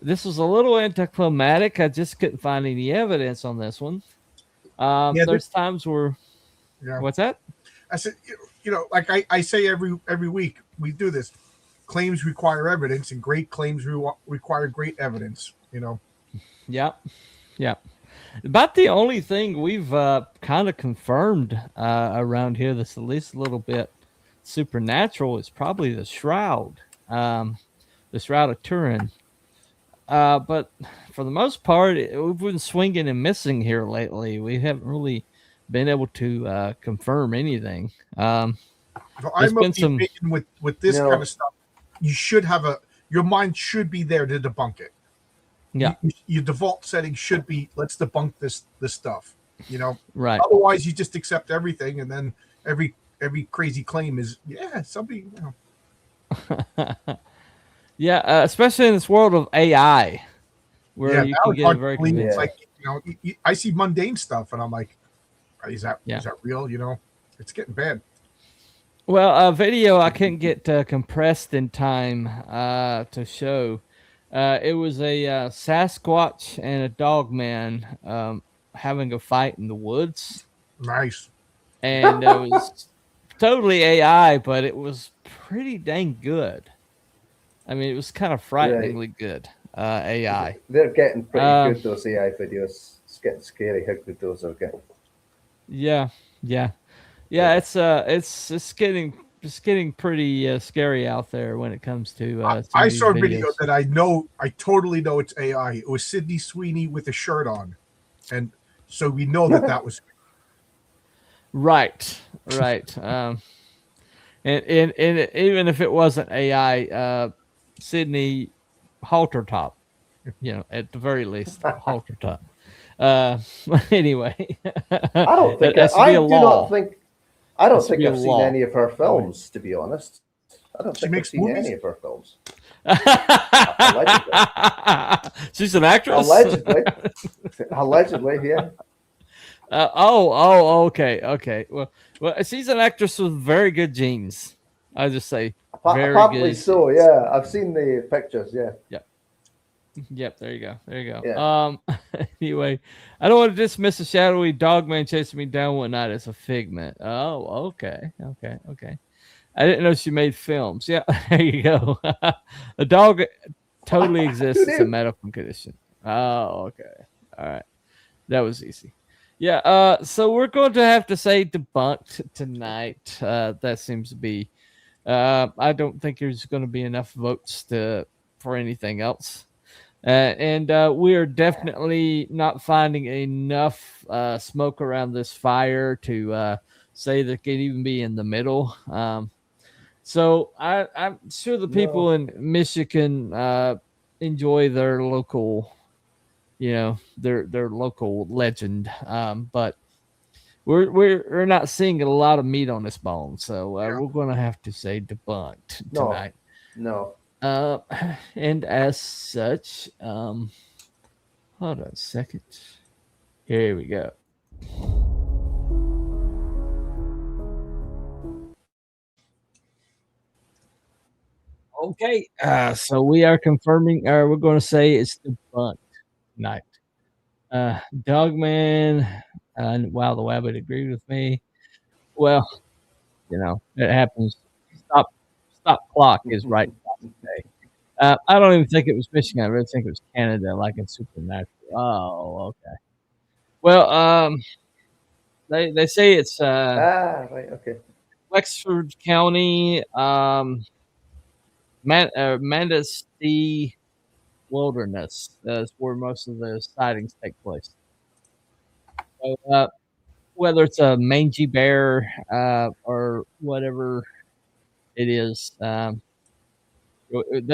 This was a little anticlimactic. I just couldn't find any evidence on this one. There's times where. Yeah. What's that? I said, like I say every week we do this. Claims require evidence, and great claims require great evidence. You know. Yep. Yep. About the only thing we've kind of confirmed around here that's at least a little bit supernatural is probably the shroud, the Shroud of Turin. But for the most part, we've been swinging and missing here lately. We haven't really been able to confirm anything. So There's I'm of been the some. opinion with this kind of stuff, you should have your mind should be there to debunk it. Yeah. Your default setting should be let's debunk this stuff. You know, Right. Otherwise, you just accept everything, and then every crazy claim is somebody. You know. Yeah, especially in this world of AI, where you now can it's get hard a to very believe. It's convincing. like I see mundane stuff, and I'm like, is that real? You know, it's getting bad. Well, a video I couldn't get compressed in time to show. It was a Sasquatch and a Dogman having a fight in the woods. Nice. And it was totally AI, but it was pretty dang good. I mean, it was kind of frighteningly good AI. They're getting pretty good, those AI videos. It's getting scary how good those are getting. Yeah. It's getting pretty scary out there when it comes to. I saw a videos. video that I totally know it's AI. It was Sydney Sweeney with a shirt on, and so we know that was right. And even if it wasn't AI, Sydney halter top, at the very least halter top. Anyway, I don't think I don't think I've seen any of her films, to be honest. I don't think I've seen any of her films. Allegedly. She's an actress? Allegedly, yeah. Okay. Well, she's an actress with very good genes. I just say very probably good so. genes. Yeah, I've seen the pictures. Yeah. Yep. There you go. Yeah. Anyway, I don't want to dismiss a shadowy Dogman chasing me down one night as a figment. Oh, okay. I didn't know she made films. Yeah, there you go. A dog totally exists as a medical condition. Oh, okay. All right. That was easy. Yeah, so we're going to have to say debunked tonight. That seems to be I don't think there's going to be enough votes for anything else. And we are definitely not finding enough smoke around this fire to say that it can even be in the middle. So I'm sure the people in Michigan enjoy their local, their local legend. But we're not seeing a lot of meat on this bone. So we're going to have to say debunked tonight. No. And as such, hold on a second. Here we go. Okay, so we are confirming, we're going to say it's debunked tonight. Dogman and Wow the Wabbit agreed with me. Well, it happens. Stop clock is right. I don't even think it was Michigan. I really think it was Canada, like in Supernatural. Oh, okay. Well, they say it's right, okay. Wexford County, Manistee Wilderness is where most of the sightings take place. So, whether it's a mangy bear or whatever it is, they've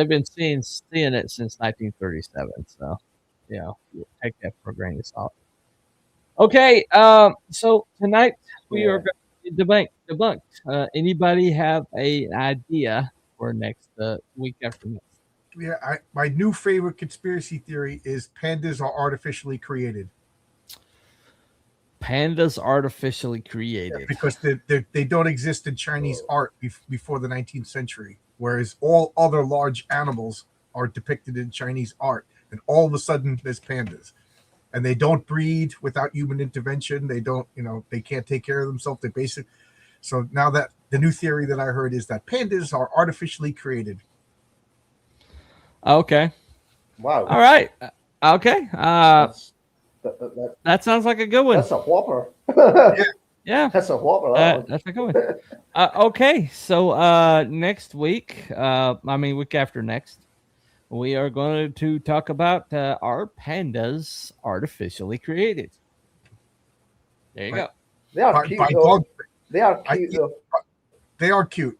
been seeing it since 1937. So, we'll take that for a grain of salt. Okay, so tonight we are going to debunked. Anybody have an idea for next week after next? Yeah, my new favorite conspiracy theory is pandas are artificially created. Pandas artificially created because they don't exist in Chinese art before the 19th century, whereas all other large animals are depicted in Chinese art, and all of a sudden there's pandas, and they don't breed without human intervention. They don't, they can't take care of themselves. So now that the new theory that I heard is that pandas are artificially created. Okay. Wow. All right. Okay. That sounds like a good one. That's a whopper. Yeah. That's a whopper. That one. That's a good one. Okay. So next week, week after next, we are going to talk about are pandas artificially created? There you go. They are By cute. dog. They are cute. They are cute.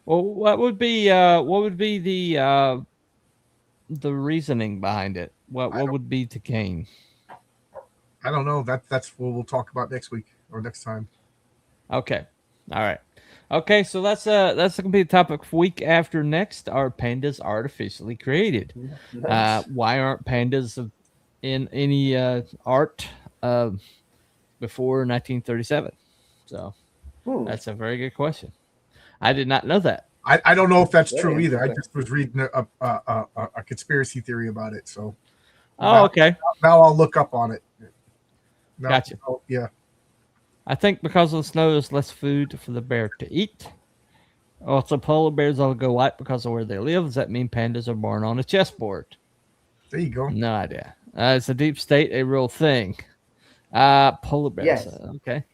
Well, what would be the reasoning behind it? What would be to gain? I don't know. That's what we'll talk about next week or next time. Okay. All right. Okay, so that's gonna be the topic for week after next. Are pandas artificially created? Nice. Why aren't pandas in any art before 1937? So that's a very good question. I did not know that. I don't know if that's Very true either. I interesting. just was reading a conspiracy theory about it. So Okay. now I'll look up on it. Now, Gotcha. Yeah. I think because of the snow, there's less food for the bear to eat. Also, polar bears all go white because of where they live. Does that mean pandas are born on a chessboard? There you go. No idea. It's a deep state, a real thing. Polar bears. Yes. Okay.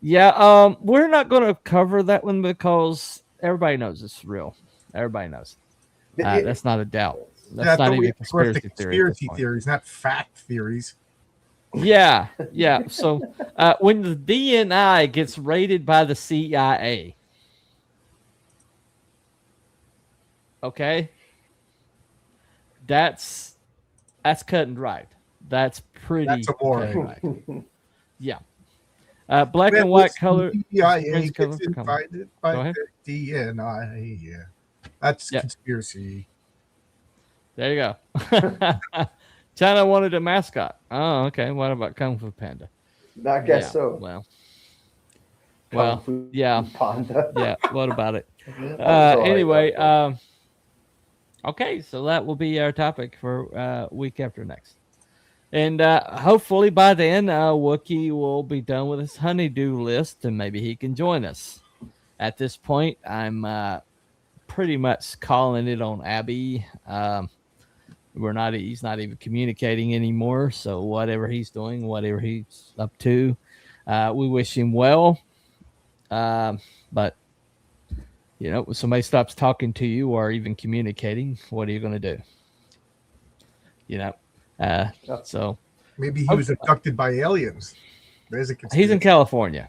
Yeah. We're not going to cover that one because everybody knows it's real. Everybody knows. That's not a doubt. That's not even a conspiracy theory. Conspiracy theories, not fact theories. Yeah. So when the DNI gets raided by the CIA, okay, that's cut and dried. That's pretty That's a war. cut and dried. Yeah. Black and white color. CIA color gets for color. invited Go by ahead. the DNI. Yeah. That's conspiracy. There you go. China wanted a mascot. Oh, okay. What about Kung Fu Panda? I guess so. Well, yeah. Panda. Yeah. What about it? That's all right, Anyway, that's okay. So that will be our topic for week after next. And hopefully by then, Wookie will be done with his honeydew list and maybe he can join us. At this point, I'm pretty much calling it on Abby. He's not even communicating anymore. So whatever he's doing, whatever he's up to, we wish him well. But when somebody stops talking to you or even communicating, what are you going to do? So Maybe he was abducted by aliens. There's a conspiracy. he's in California.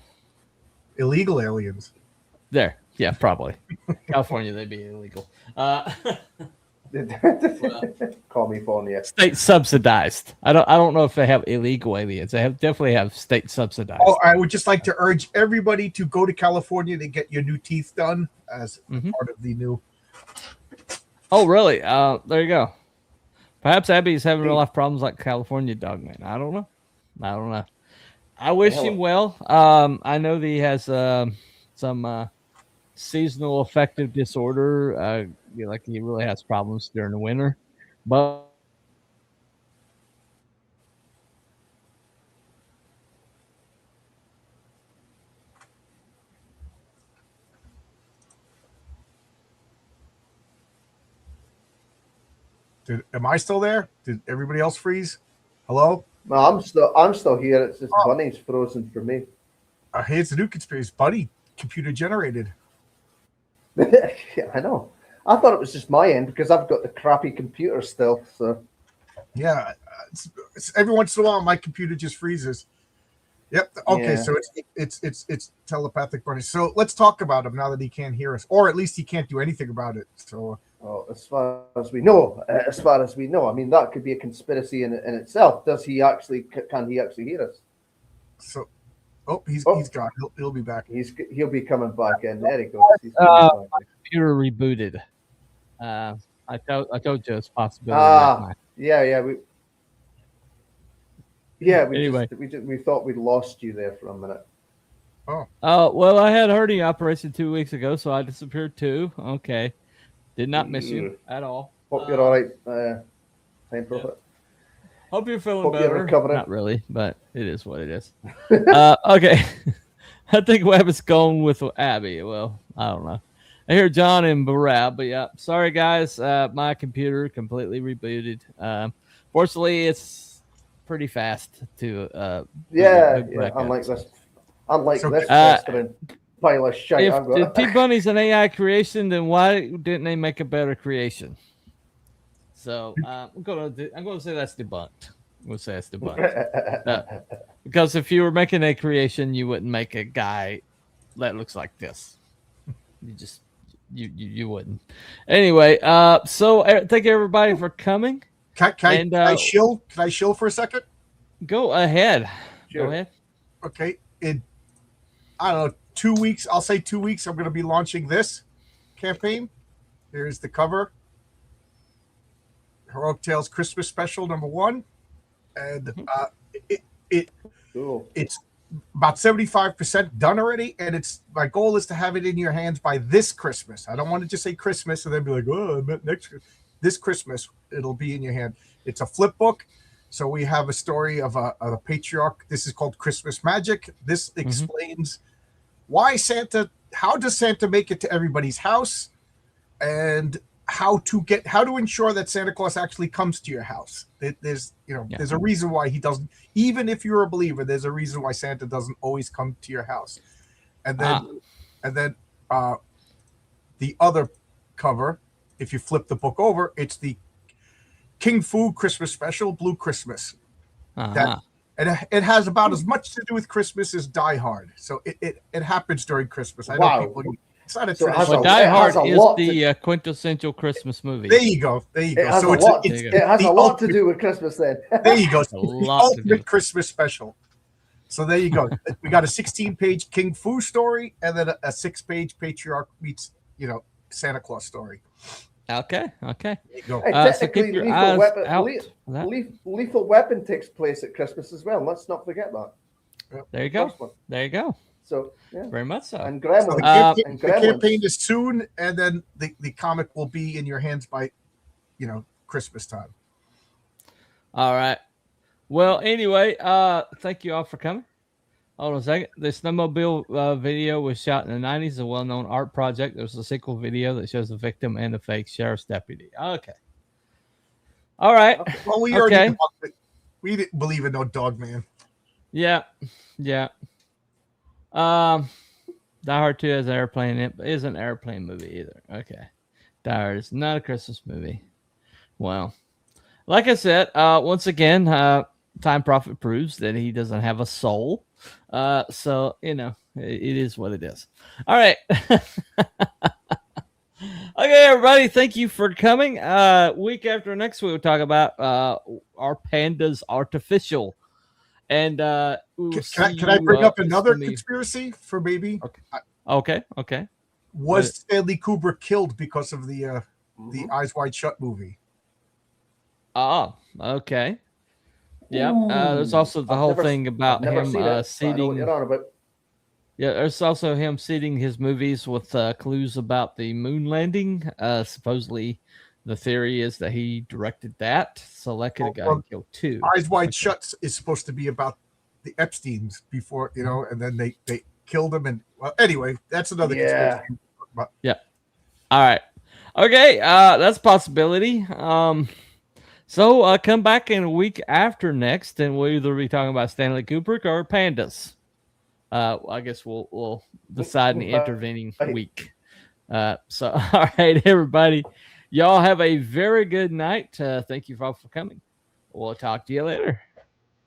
Illegal aliens. There. Yeah, probably. California, they'd be illegal. Call me California. State subsidized. I don't know if they have illegal aliens. They definitely have state subsidized. Oh, I would just like to urge everybody to go to California to get your new teeth done as part of the new. Oh, really? There you go. Perhaps Abby's having real life problems like California Dogman. I don't know. I wish him well. I know that he has some seasonal affective disorder. Like he really has problems during the winter. But Am I still there? Did everybody else freeze? Hello? No, I'm still here. It's just Bunny's frozen for me. Hey, it's a new conspiracy. Buddy, computer generated. Yeah, I know. I thought it was just my end because I've got the crappy computer still. So yeah, it's every once in a while my computer just freezes. Yep. Okay, Yeah. so it's telepathic Bunny. So let's talk about him now that he can't hear us, or at least he can't do anything about it. So as far as we know, I mean that could be a conspiracy in itself. Can he actually hear us? So, he's gone. He'll be back. He'll be coming back in. There he goes. my computer rebooted. I told you it's a possibility. Anyway. We thought we'd lost you there for a minute. Well, I had hernia operation 2 weeks ago, so I disappeared too. Okay. Did not miss you at all. Hope you're all right. Time Prophet. Hope you're feeling Hope better. you're recovering. Not really, but it is what it is. Okay. I think Webb is going with Abby. Well, I don't know. I hear John and Barab, but yeah. Sorry, guys. My computer completely rebooted. Fortunately, it's pretty fast to Yeah, boot back up. unlike this Uh, festering pile of shit I've If got. T-Bunny's an AI creation, then why didn't they make a better creation? So I'm gonna say that's debunked. I'm gonna say that's debunked. Because if you were making a creation, you wouldn't make a guy that looks like this. You wouldn't. Anyway, so thank everybody for coming. Can I shill? Can I shill for a second? Go ahead. Sure. Go ahead. Okay. In I don't know, 2 weeks. I'll say 2 weeks. I'm going to be launching this campaign. Here's the cover. Heroic Tales Christmas Special #1, and Cool. it's about 75% done already, and my goal is to have it in your hands by this Christmas. I don't want to just say Christmas and then be like, oh, I meant this Christmas it'll be in your hand. It's a flip book, so we have a story of a patriarch. This is called Christmas Magic. This explains why Santa, how does Santa make it to everybody's house, and how to ensure that Santa Claus actually comes to your house. There's a reason why he doesn't. Even if you're a believer, there's a reason why Santa doesn't always come to your house. And then the other cover, if you flip the book over, it's the King Fu Christmas Special, Blue Christmas. And it has about as much to do with Christmas as Die Hard. So it happens during Christmas. I know people. It's not a tradition. Well, Die Hard is the quintessential Christmas movie. There you go. It has a lot to do with Christmas then. There you go. It's the ultimate Christmas special. So there you go. We got a 16-page King Fu story, and then a 6-page Patriarch meets, Santa Claus story. Okay. There you go. Hey, So keep your Lethal eyes Weapon, out. Lethal Weapon takes place at Christmas as well. Let's not forget that. There you go. There you go. So yeah, very much so. And Gremlins. The campaign is soon, and then the comic will be in your hands by, Christmas time. All right. Well, anyway, thank you all for coming. Hold on a second. The snowmobile video was shot in the 90s, a well-known art project. There's a sequel video that shows the victim and the fake sheriff's deputy. Okay. All right. Well, we already we didn't believe in no Dogman. Yeah. Die Hard 2 is an airplane. It is an airplane movie either. Okay. Die Hard is not a Christmas movie. Well, like I said, once again, Time Prophet proves that he doesn't have a soul. So, it is what it is. All right. Okay, everybody. Thank you for coming. Week after next, we'll talk about our pandas artificial. And can I bring up another conspiracy for maybe? Okay. Was Stanley Kubrick killed because of the Eyes Wide Shut movie? Oh, okay. Yeah. There's also the whole thing about him seeding. Yeah, there's also him seeding his movies with clues about the moon landing. Supposedly, the theory is that he directed that, so that could have gotten killed too. Eyes Wide Shut is supposed to be about the Epsteins before, and then they killed him. And anyway, that's another conspiracy. Yeah. All right. Okay. That's a possibility. So come back in a week after next, and we'll either be talking about Stanley Kubrick or pandas. I guess we'll decide in the intervening week. So, all right, everybody. Y'all have a very good night. Thank you all for coming. We'll talk to you later.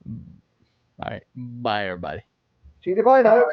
All right. Bye, everybody. See you. Bye now.